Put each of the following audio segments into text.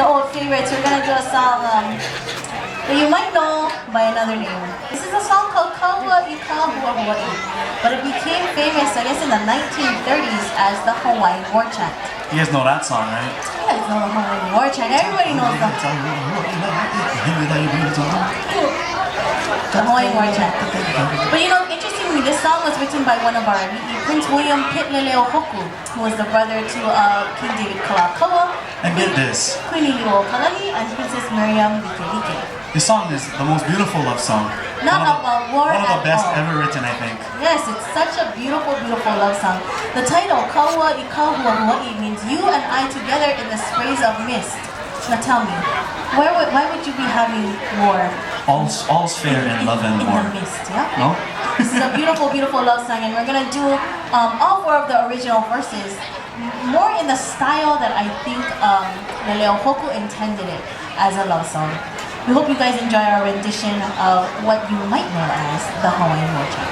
the old favorites. We're gonna do a song that you might know by another name. This is a song called Kaua Ika Hua Hawaii, but it became famous, I guess, in the 1930s as the Hawaiian War Chant. You guys know that song, right? You guys know the Hawaiian War Chant. Everybody knows the Hawaiian War Chant. But you know, interestingly, this song was written by one of our ali'i, Prince William Pitleleohoku, who was the brother to King David Kalakaua, And get this, Queen Iliuokalani, and Princess Miriam Likelike. this song is the most beautiful love song. Not about war One of at the best all. ever written, I think. Yes, it's such a beautiful, beautiful love song. The title, Kaua Ika Hua Hawaii, means you and I together in the sprays of mist. Now tell me, why would you be having war? All's fair in love and in war. the mist, yeah? No? This is a beautiful, beautiful love song, and we're gonna do all 4 of the original verses, more in the style that I think Leleohoku intended it as a love song. We hope you guys enjoy our rendition of what you might know as the Hawaiian War Chant.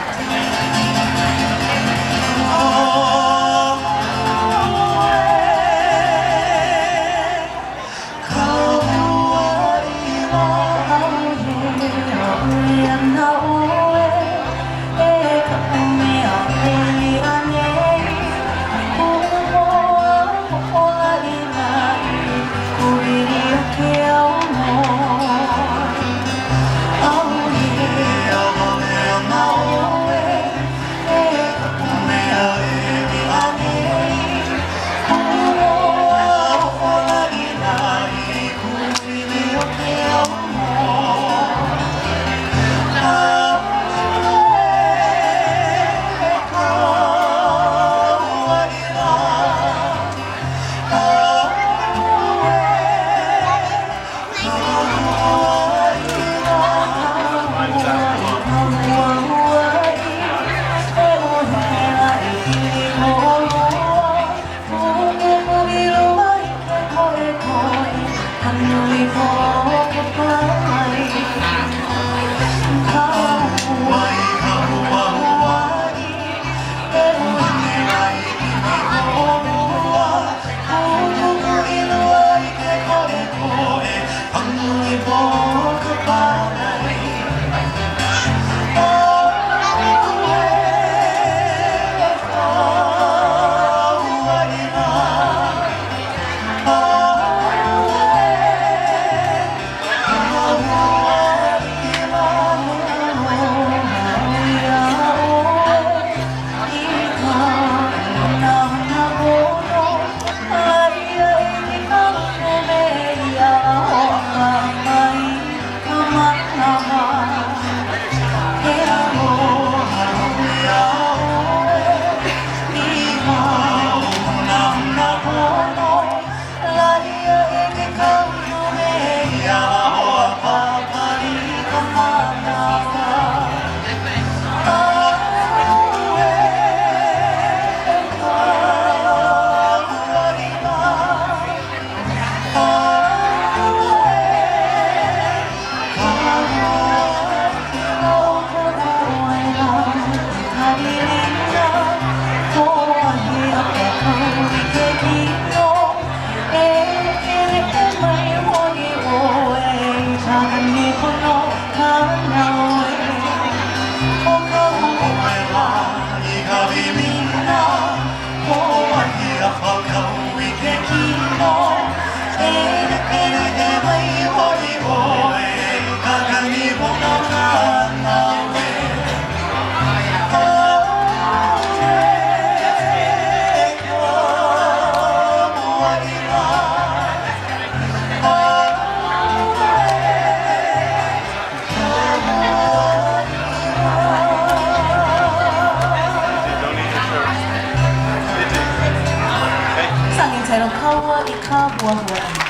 Song entitled Kaua Ika Hua Hawaii.